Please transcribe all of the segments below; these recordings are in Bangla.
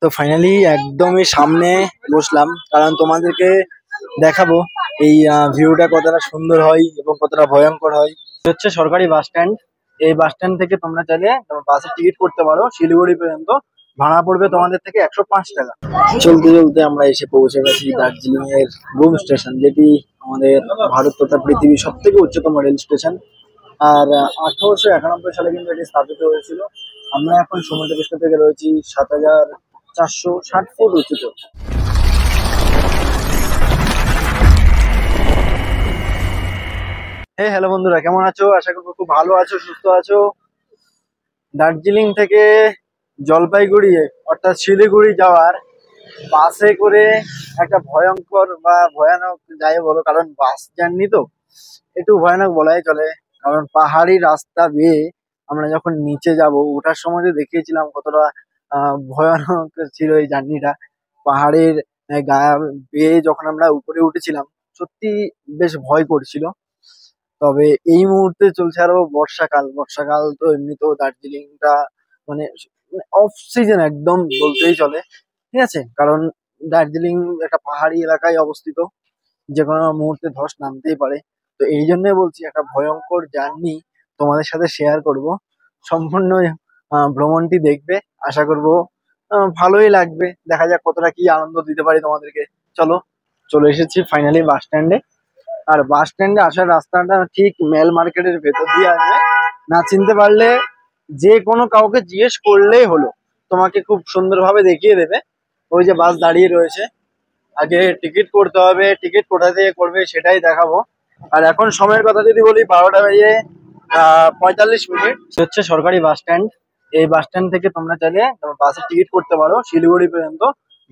তো ফাইনালি একদমই সামনে বসলাম, কারণ তোমাদেরকে দেখাবো এই ভিউটা কতটা সুন্দর হয় এবং কতটা ভয়ঙ্কর হয়। এটা হচ্ছে সরকারি বাস স্ট্যান্ড। এই বাস স্ট্যান্ড থেকে তোমরা চাইলে বাসের টিকিট করতে পারো শিলিগুড়ি পর্যন্ত। ভাড়া পড়বে তোমাদের থেকে 105 টাকা। চলতে চলতে আমরা এসে পৌঁছে গেছি দার্জিলিং এর ঘুম স্টেশন, যেটি আমাদের ভারত তথা পৃথিবীর সব থেকে উচ্চতম রেল স্টেশন। আর 1891 সালে কিন্তু এটি স্থাপিত হয়েছিল। আমরা এখন সমুদ্রপৃষ্ঠ থেকে রয়েছি 7460 ফুট উঁচুতে। হ্যালো বন্ধুরা, কেমন আছো? আশা করবো খুব ভালো আছো, সুস্থ আছো। দার্জিলিং থেকে জলপাইগুড়ি অর্থাৎ শিলিগুড়ি যাওয়ার বাসে করে একটা ভয়ঙ্কর বা ভয়ানক যাই বলো, কারণ বাস জার্নি তো একটু ভয়ানক বলাই চলে। কারণ পাহাড়ি রাস্তা বেয়ে আমরা যখন নিচে যাব, ওঠার সময় যে দেখিয়েছিলাম কতটা ভয়ানক ছিল এই জার্নিটা। পাহাড়ের গা বেয়ে যখন আমরা উপরে উঠেছিলাম, সত্যি বেশ ভয় করছিল। তবে এই মুহূর্তে চলছে আরো বর্ষাকাল। বর্ষাকাল তো এমনিতেও দার্জিলিংটা মানে অফ সিজন একদম বলতেই চলে, ঠিক আছে? কারণ দার্জিলিং একটা পাহাড়ি এলাকায় অবস্থিত, যে কোনো মুহূর্তে ধস নামতেই পারে। তো এই জন্যই বলছি, একটা ভয়ঙ্কর জার্নি তোমাদের সাথে শেয়ার করব। সম্পূর্ণ ভ্রমণটি দেখবে, আশা করব ভালোই লাগবে। দেখা যাক কতটা কি আনন্দ দিতে পারি তোমাদেরকে। চলো, চলে এসেছি ফাইনালি বাস স্ট্যান্ডে। আর বাস স্ট্যান্ডে আসার রাস্তাটা ঠিক মেল মার্কেটের ভেতর দিয়ে আসবে। না চিনতে পারলে যে কোনো কাউকে জিজ্ঞেস করলেই হলো, তোমাকে খুব সুন্দরভাবে দেখিয়ে দেবে। ওই যে বাস দাঁড়িয়ে রয়েছে, আগে টিকিট করতে হবে। টিকিট কোথা থেকে করবে সেটাই দেখাবো। আর এখন সময়ের কথা যদি বলি, 12টা বেজে 45 মিনিট। হচ্ছে সরকারি বাস স্ট্যান্ড। এই বাস স্ট্যান্ড থেকে তোমরা চাইলে বাসের টিকিট করতে পারো শিলিগুড়ি পর্যন্ত।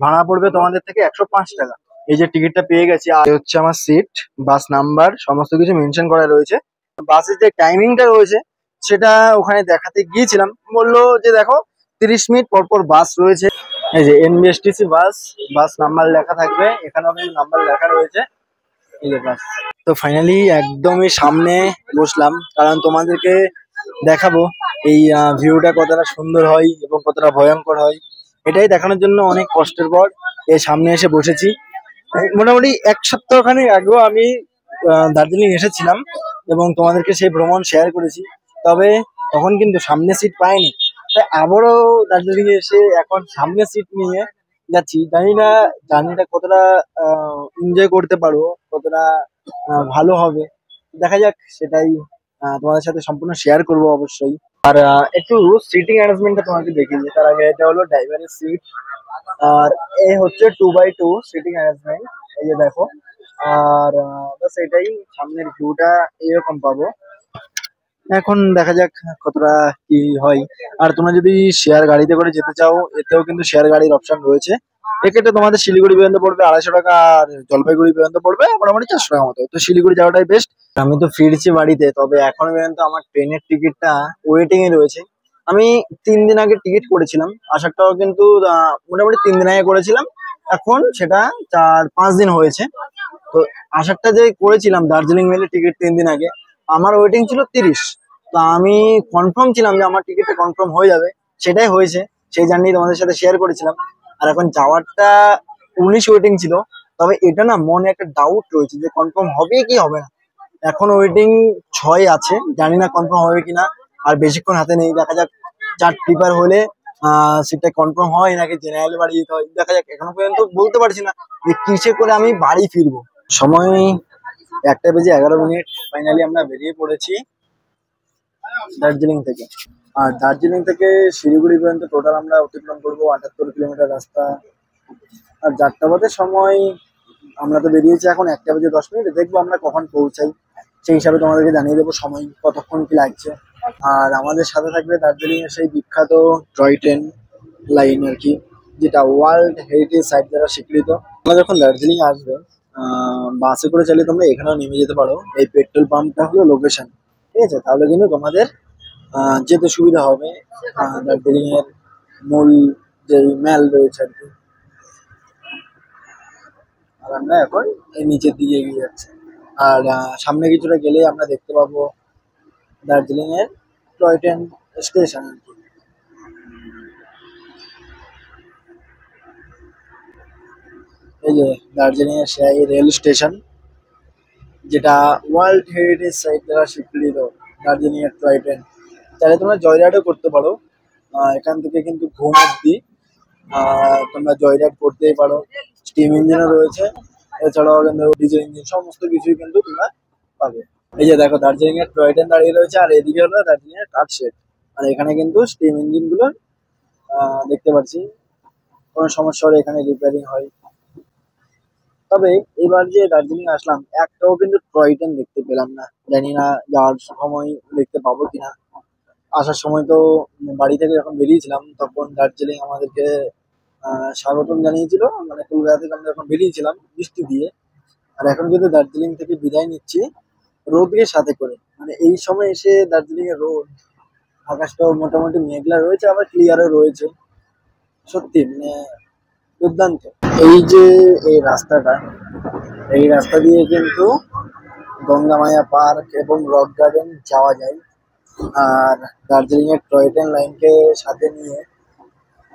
ভাড়া পড়বে তোমাদের থেকে 105 টাকা। এই যে টিকিটটা পেয়ে গেছি, আর হচ্ছে আমার সিট, বাস নাম্বার সমস্ত কিছু মেনশন করা রয়েছে। বাসের যে টাইমিংটা রয়েছে সেটা ওখানে দেখাতে গিয়েছিলাম, বললো যে দেখো 30 মিনিট পর পর বাস রয়েছে। এই যে এনবিএসটিসি বাস, বাস নাম্বার লেখা থাকবে, এখানেও কিন্তু নাম্বার লেখা রয়েছে। এই যে বাস। তো ফাইনালি একদমই সামনে বসলাম, কারণ তোমাদেরকে দেখাবো এই ভিউটা কতটা সুন্দর হয় এবং কতটা ভয়ঙ্কর হয়। এটাই দেখানোর জন্য অনেক কষ্টের পর এই সামনে এসে বসেছি। মোটামুটি 1 সপ্তাহ খানেক আগেও আমি দার্জিলিং এসেছিলাম এবং তোমাদেরকে সেই ভ্রমণ শেয়ার করেছি। তবে তখন কিন্তু সামনে সিট পাইনি, তাই আবারও দার্জিলিং এ এসে এখন সামনে সিট নিয়ে যাচ্ছি। জানি না জার্নিটা কতটা এনজয় করতে পারবো, কতটা ভালো হবে, দেখা যাক। সেটাই তোমাদের সাথে সম্পূর্ণ শেয়ার করব অবশ্যই। আর একটু সিটিং অ্যারেঞ্জমেন্টটা তোমাকে দেখিয়ে দিই তার আগে। এটা হলো ড্রাইভারের সিট, আর এই হচ্ছে 2x2 সিটিং অ্যারেঞ্জমেন্ট, এই যে দেখো। আর বাস এটাই, সামনের ভিউটা এরকম পাবো। এখন দেখা যাক কতটা কি হয়। আর তোমরা যদি শেয়ার গাড়িতে করে যেতে চাও, এতেও কিন্তু শেয়ার গাড়ির অপশন রয়েছে। এক্ষেত্রে তোমাদের শিলিগুড়ি পর্যন্ত পড়বে 250 টাকা, আর জলপাইগুড়ি পর্যন্ত পড়বে মোটামুটি 400 টাকা মতো। তো শিলিগুড়ি যাওয়াটাই বেস্ট। আমি তো ফিরছি বাড়িতে, তবে এখনো পর্যন্ত আমার ট্রেনের টিকিটটা ওয়েটিং এ রয়েছে। আমি 3 দিন আগে টিকিট করেছিলাম, আসারটাও কিন্তু মোটামুটি 3 দিন আগে করেছিলাম। এখন সেটা 4-5 দিন হয়েছে। তো আসারটা যে করেছিলাম দার্জিলিং মেলে টিকিট 3 দিন আগে, আমার ওয়েটিং ছিল 30। তো আমি কনফার্ম ছিলাম যে আমার টিকিটটা কনফার্ম হয়ে যাবে, সেটাই হয়েছে। সেই জার্নি তোমাদের সাথে শেয়ার করেছিলাম। আর এখন যাওয়ারটা 19 ওয়েটিং ছিল। তবে এটা না, মনে একটা ডাউট রয়েছে যে কনফার্ম হবে কি হবে না। এখন ওয়েটিং 6 আছে, জানি না কনফার্ম হবে কিনা। আর বেশিক্ষণ হাতে নেই, দেখা যাক চার্ট প্রিপেয়ার হলে সেটা কনফার্ম হয় নাকি জেনারেলে বাড়ি যেতে হয়, দেখা যাক। এখনো পর্যন্ত বলতে পারছি না যে কিসে করে আমি বাড়ি ফিরবো। সময় 1টা বেজে 11 মিনিট। ফাইনালি আমরা বেরিয়ে পড়েছি দার্জিলিং থেকে। আর দার্জিলিং থেকে শিলিগুড়ি পর্যন্ত টোটাল আমরা অতিক্রম করবো 78 কিলোমিটার রাস্তা। আর যাত্রাপথের সময় আমরা তো বেরিয়েছি এখন 1টা বেজে 10 মিনিট, দেখবো আমরা কখন পৌঁছাই, সেই হিসাবে তোমাদেরকে জানিয়ে দেবো সময় কতক্ষণ কি লাগছে। আর আমাদের সাথে থাকবে দার্জিলিং এর সেই বিখ্যাত টয় ট্রেন লাইন আর কি, যেটা ওয়ার্ল্ড হেরিটেজ সাইট দ্বারা স্বীকৃত। তোমরা যখন দার্জিলিং আসবে, বাসে করে চাইলে তোমরা এখানেও নেমে যেতে পারো। এই পেট্রোল পাম্পটা হলো লোকেশন, ঠিক আছে? তাহলে কিন্তু তোমাদের যেতে সুবিধা হবে দার্জিলিং এর মূল যে ম্যাল রয়েছে আর কি। আর আমরা এখন এই নিচের দিকে এগিয়ে যাচ্ছি। আর সামনে কিছুটা গেলেই আমরা দেখতে পাবো দার্জিলিং এর টয় ট্রেন স্টেশন। এই যে দার্জিলিং এর সেই রেল স্টেশন, যেটা ওয়ার্ল্ড হেরিটেজ সাইট দ্বারা স্বীকৃত। দার্জিলিং এর টয় ট্রেন চাইলে তোমরা জয় রাইডও করতে পারো। এখান থেকে কিন্তু ঘুম অব্দি তোমরা জয় রাইড করতেই পারো। স্টিম ইঞ্জিনও রয়েছে, এছাড়াও কিন্তু ডিজেল ইঞ্জিন, সমস্ত কিছুই কিন্তু তোমরা পাবে। এই যে দেখো দার্জিলিং এর টয় ট্রেন দাঁড়িয়ে রয়েছে, আর এদিকে হলো দার্জিলিং এর কাঠ শেড। আর এখানে কিন্তু স্টিম ইঞ্জিন গুলো দেখতে পাচ্ছি। কোনো সমস্যা হলে এখানে রিপেয়ারিং হয়। তবে এবার যে দার্জিলিং আসলাম, একটাও কিন্তু টয় ট্রেন দেখতে পেলাম না। জানি না যাওয়ার সময় দেখতে পাবো কিনা। আসার সময় তো বাড়ি থেকে যখন বেরিয়েছিলাম তখন দার্জিলিং আমাদেরকে স্বাগতম জানিয়েছিল, মানে কলকাতা থেকে আমরা যখন বেরিয়েছিলাম বৃষ্টি দিয়ে। আর এখন কিন্তু দার্জিলিং থেকে বিদায় নিচ্ছি রোদকে সাথে করে। মানে এই সময় এসে দার্জিলিং এর রোদ, আকাশটাও মোটামুটি মেঘলা রয়েছে, আবার ক্লিয়ারও রয়েছে। সত্যি মানে দুর্দান্ত। এই যে এই রাস্তাটা, এই রাস্তা দিয়ে কিন্তু গঙ্গা মায়া পার্ক এবং রক গার্ডেন যাওয়া যায়। আর দার্জিলিং এর টয় ট্রেন লাইনকে সাথে নিয়ে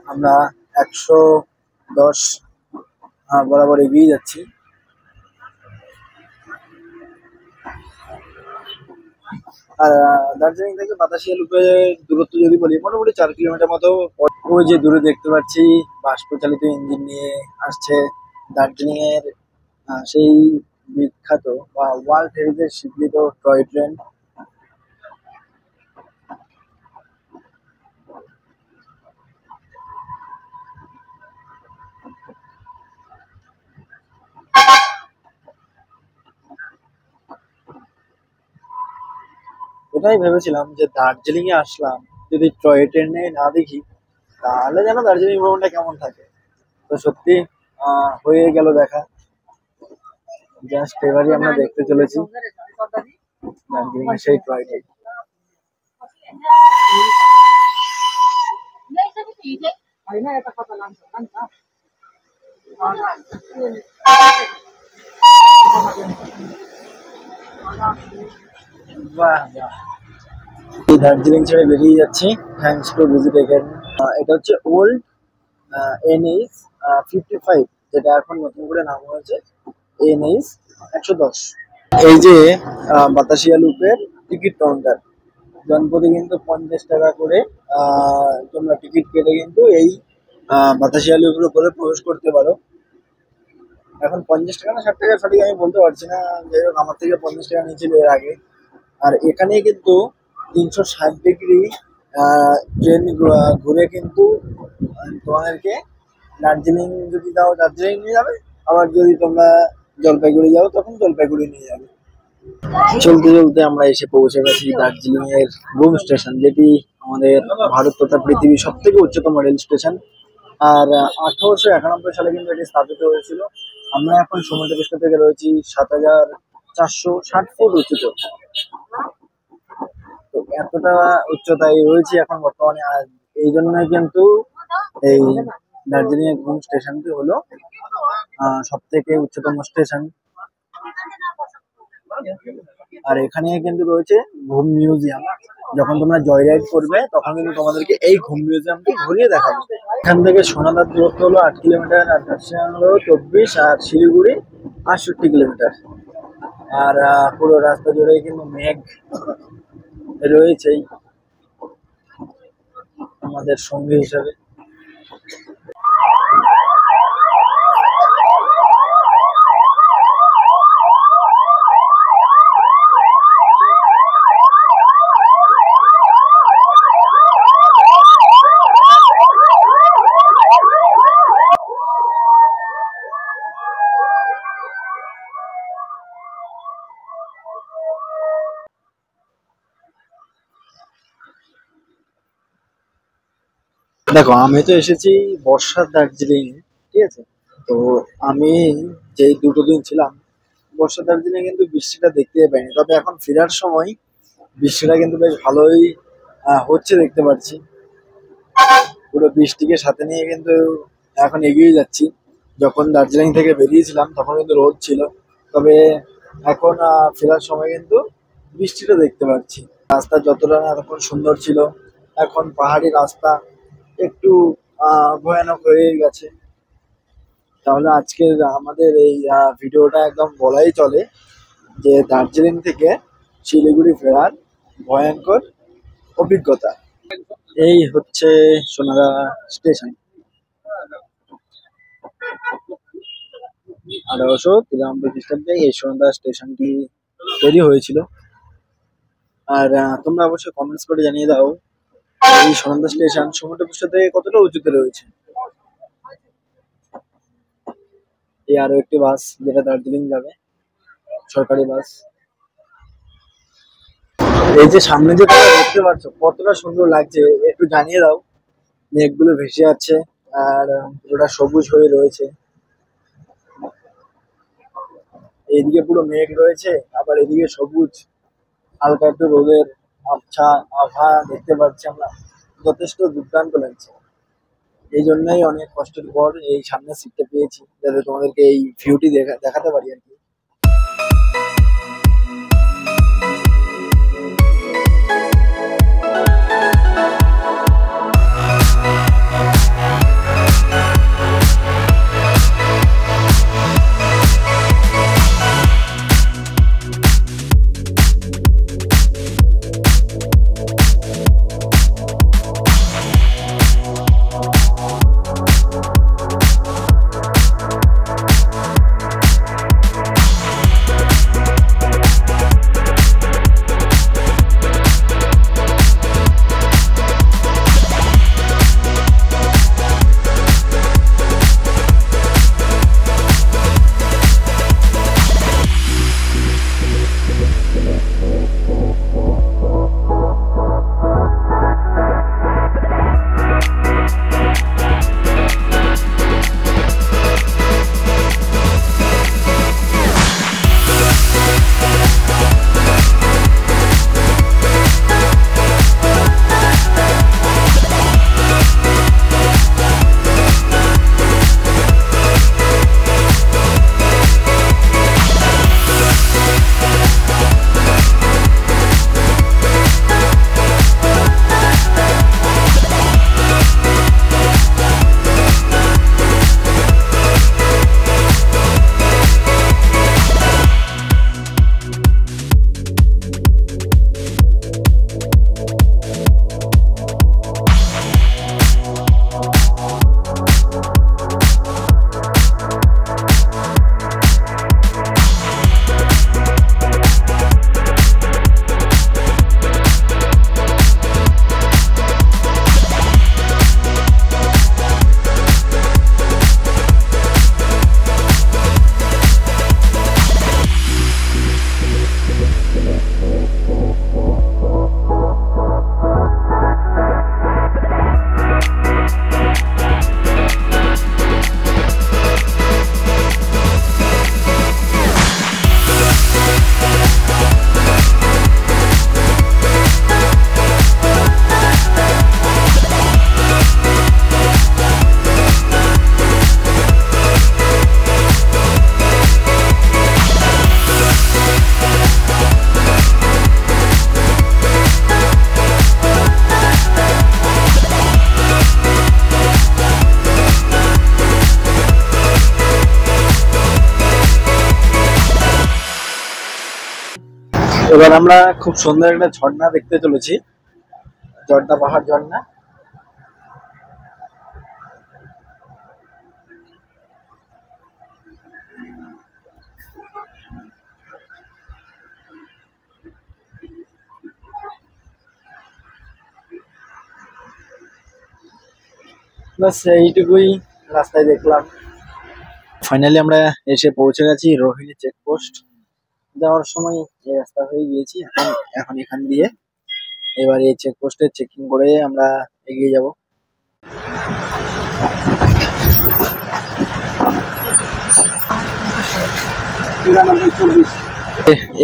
আমরা 110 বরাবর এগিয়ে যাচ্ছি। আর দার্জিলিং থেকে বাতাসিয়া লুপের দূরত্ব যদি বলি, মোটামুটি 4 কিলোমিটার মতো। ওই যে দূরে দেখতে পাচ্ছি বাষ্প চালিত ইঞ্জিন নিয়ে আসছে দার্জিলিং এর সেই বিখ্যাত বা ওয়ার্ল্ড হেরিটেজ স্বীকৃত টয় ট্রেন। এটাই ভেবেছিলাম যে দার্জিলিং এ আসলাম, যদি টয় ট্রেনে না দেখি তাহলে যেন দার্জিলিং ভ্রমণটা কেমন থাকে। তো সত্যি হয়ে গেল দেখা। জাস্ট এবারই আমরা দেখতে চলেছি দার্জিলিং এর সেই টয় ট্রেন। বাহ বাহ, এই দার্জিলিং ছেড়ে বেরিয়ে যাচ্ছি। Thanks to visit again. এটা হচ্ছে ওল্ড NH 55, যেটা এখন নতুন করে নাম হয়েছে NH 110। এই যে বাতাসিয়া লুপের টিকিট কাউন্টার, জনপ্রতি কিন্তু 50 টাকা করে তোমরা টিকিট কেটে কিন্তু এই বাতাসিয়া লুপের উপরে প্রবেশ করতে পারো। এখন 50 টাকা না 60 টাকা সঠিক আমি বলতে পারছি না, যাই হোক আমার থেকে 50 টাকা নিয়েছিল এর আগে। আর এখানে কিন্তু 360 ডিগ্রি ট্রেন ঘুরে কিন্তু তোমাদেরকে দার্জিলিং যদি যাও দার্জিলিং নিয়ে যাবে, আবার যদি তোমরা জলপাইগুড়ি যাও তখন জলপাইগুড়ি নিয়ে যাবে। চলতে চলতে আমরা এসে পৌঁছে গেছি দার্জিলিং এর ঘুম স্টেশন, যেটি আমাদের ভারত তথা পৃথিবীর সব থেকে উচ্চতম রেল স্টেশন। আর 1891 সালে কিন্তু এটি স্থাপিত হয়েছিল। আমরা এখন সমুদ্রপৃষ্ঠ থেকে রয়েছি 7460 ফুট উচ্চতা। তো এতটা উচ্চতায় রয়েছে এখন বর্তমানে। আর এই জন্যই কিন্তু এই দার্জিলিং এর ঘুম স্টেশনটি হলো সব থেকে উচ্চতম স্টেশন। আর এখানে কিন্তু রয়েছে ঘুম মিউজিয়াম। যখন তোমরা জয় রাইড করবে তখন কিন্তু তোমাদেরকে এই ঘুম মিউজিয়ামটি ঘুরিয়ে দেখাবো। এখান থেকে সোনাদার দূরত্ব হলো 8 কিলোমিটার, আর ঝাড়গ্রাম হলো 24, আর শিলিগুড়ি 68 কিলোমিটার। আর পুরো রাস্তা জুড়েই কিন্তু মেঘ রয়েছেই আমাদের সঙ্গী হিসাবে। দেখো আমি তো এসেছি বর্ষার দার্জিলিং, ঠিক আছে। তো আমি যেই 2টো দিন ছিলাম বর্ষার দার্জিলিং কিন্তু বৃষ্টিটা দেখতে পাইনি। তবে এখন ফেরার সময় বৃষ্টিটা কিন্তু বেশ ভালোই হচ্ছে দেখতে পাচ্ছি। পুরো বৃষ্টিকে সাথে নিয়ে কিন্তু এখন এগিয়ে যাচ্ছি। যখন দার্জিলিং থেকে বেরিয়েছিলাম তখন কিন্তু রোদ ছিল, তবে এখন ফেরার সময় কিন্তু বৃষ্টিটা দেখতে পাচ্ছি। রাস্তা যতটা না তখন সুন্দর ছিল, এখন পাহাড়ি রাস্তা একটু ভয়ানক হয়ে গেছে। তাহলে আজকের আমাদের এই ভিডিওটা একদম বলাই চলে যে দার্জিলিং থেকে শিলিগুড়ি ফেরার ভয়ঙ্কর অভিজ্ঞতা। এই হচ্ছে সোনাদা স্টেশন, 1893 খ্রিস্টাব্দে এই সোনাদা স্টেশনটি তৈরি হয়েছিল। আর তোমরা অবশ্যই কমেন্টস করে জানিয়ে দাও এই সোনাদা স্টেশন সমুদ্রপৃষ্ঠ থেকে কতটা উঁচুতে রয়েছে। এই আরো একটি বাস যেটা দার্জিলিং যাবে, সরকারি বাস। এই যে সামনে যে তোমরা দেখতে পাচ্ছ কতটা সুন্দর লাগছে একটু জানিয়ে দাও। মেঘগুলো ভেসে যাচ্ছে আর পুরোটা সবুজ হয়ে রয়েছে। এইদিকে পুরো মেঘ রয়েছে, আবার এদিকে সবুজ, হালকা একটু রোদের আবছা আভা দেখতে পাচ্ছি আমরা। যথেষ্ট দুর্দান্ত লাগছে। এই জন্যই অনেক কষ্টের পর এই সামনের সিটটা পেয়েছি, যাতে তোমাদেরকে এই ভিউটি দেখাতে পারি আর কি। এবার আমরা খুব সুন্দর একটা ঝর্ণা দেখতে চলেছি, জর্দা পাহাড় ঝর্ণা। বাস এইটুকুই রাস্তায় দেখলাম। ফাইনালি আমরা এসে পৌঁছে গেছি রোহিণী চেকপোস্ট। যাওয়ার সময় এই রাস্তা হয়ে গিয়েছি, এখন এখান দিয়ে এবার এই চেকপোস্টে চেকিং করে আমরা এগিয়ে যাব।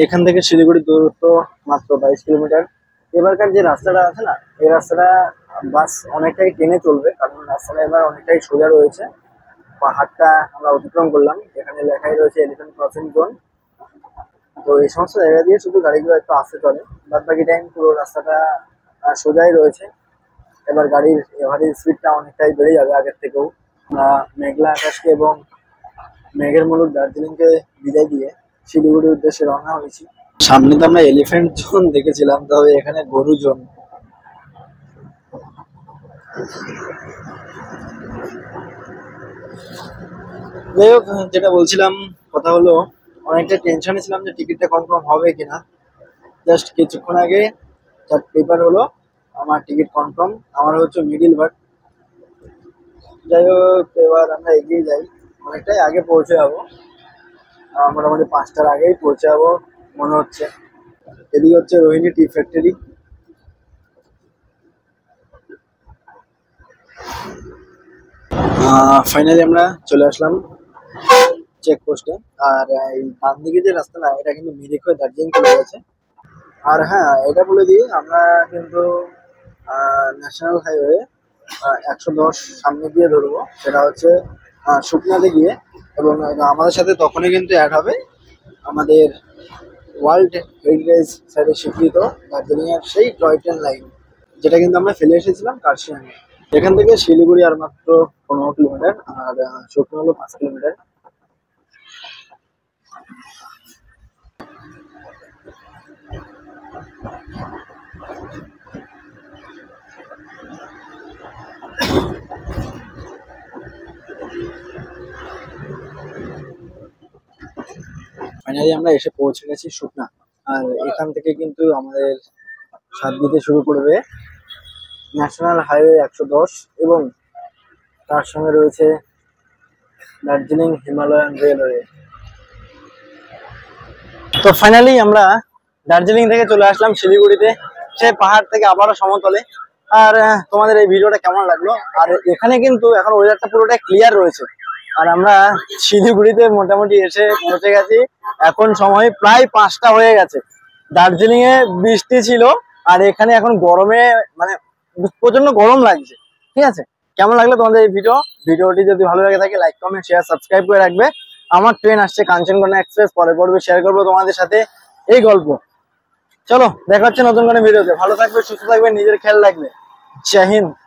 এখান থেকে শিলিগুড়ির দূরত্ব মাত্র 22 কিলোমিটার। এবারকার যে রাস্তাটা আছে না, এই রাস্তাটা বাস অনেকটাই টেনে চলবে, কারণ রাস্তাটা এবার অনেকটাই সোজা রয়েছে। পাহাড়টা আমরা অতিক্রম করলাম, এখানে লেখাই রয়েছে এলিফ্যান্ট ক্রসিং জোন। তো এই সমস্ত জায়গা দিয়ে শুধু গাড়িগুলো একটু আসতে চলে, বাদ বাকি টাইম পুরো রাস্তাটা সোজাই রয়েছে। এবার গাড়ির এভারেজ স্পিডটা অনেকটাই বেড়ে যাবে আগের থেকেও। আমরা মেঘলা আকাশকে এবং মেঘের মুলুক দার্জিলিংকে বিদায় দিয়ে শিলিগুড়ির উদ্দেশ্যে রওনা হয়েছি। সামনে তো আমরা এলিফ্যান্ট জোন দেখেছিলাম, তবে এখানে গরু জোন। যাই হোক, যেটা বলছিলাম কথা হলো, অনেকটা টেনশনে ছিলাম যে টিকিটটা কনফার্ম হবে কিনা। জাস্ট কিছুক্ষণ আগে তার পেপার হলো, আমার টিকিট কনফার্ম, আমার হচ্ছে মিডিল বার্থ। যাই হোক, এবার আমরা এগিয়ে যাই, অনেকটাই আগে পৌঁছে যাবো, মোটামুটি 5টার আগেই পৌঁছে যাবো মনে হচ্ছে। এদিকে হচ্ছে রোহিণী টি ফ্যাক্টরি। ফাইনালি আমরা চলে আসলাম চেকপোস্টে। আর এই ডান দিকে যে রাস্তাটা, এটা কিন্তু মিরিক হয়ে দার্জিলিং চলে গেছে। আর হ্যাঁ, এটা বলে দিই, আমরা কিন্তু ন্যাশনাল হাইওয়ে 110 সামনে দিয়ে ধরবো, সেটা হচ্ছে শুকনাতে গিয়ে। এবং আমাদের সাথে তখনই কিন্তু অ্যাড হবে আমাদের ওয়ার্ল্ড হেরিটেজ সাইটে স্বীকৃত দার্জিলিং এর সেই টয় ট্রেন লাইন, যেটা কিন্তু আমরা ফেলে এসেছিলাম কার্শিয়াংয়ে। এখান থেকে শিলিগুড়ি আর মাত্র 15 কিলোমিটার, আর শুকনো হলো 5 কিলোমিটার। ফাইনালি আমরা এসে পৌঁছে গেছি শুকনা। আর এখান থেকে কিন্তু আমাদের সাত দিতে শুরু করবে ন্যাশনাল হাইওয়ে 110, এবং তার সঙ্গে রয়েছে দার্জিলিং হিমালয়ান রেলওয়ে। তো ফাইনালি আমরা দার্জিলিং থেকে চলে আসলাম শিলিগুড়িতে, সে পাহাড় থেকে আবারও সমতলে। আর তোমাদের এই ভিডিওটা কেমন লাগলো? আর এখানে কিন্তু এখন ওয়েদারটা পুরোটাই ক্লিয়ার রয়েছে। আর আমরা শিলিগুড়িতে মোটামুটি এসে পৌঁছে গেছি, এখন সময় প্রায় 5টা হয়ে গেছে। দার্জিলিং এ বৃষ্টি ছিল, আর এখানে এখন গরমে মানে প্রচন্ড গরম লাগছে। ঠিক আছে, কেমন লাগলো তোমাদের এই ভিডিওটি যদি ভালো লাগে থাকে লাইক কমেন্ট শেয়ার সাবস্ক্রাইব করে রাখবে। আমার ট্রেন আসছে কাঞ্চনকন্যা এক্সপ্রেস, পরে পড়বে শেয়ার করবো তোমাদের সাথে এই গল্প। চলো, দেখা হচ্ছে নতুন কোনো ভিডিওতে। ভালো থাকবে, সুস্থ থাকবে, নিজের খেয়াল রাখবে। জয় হিন্দ।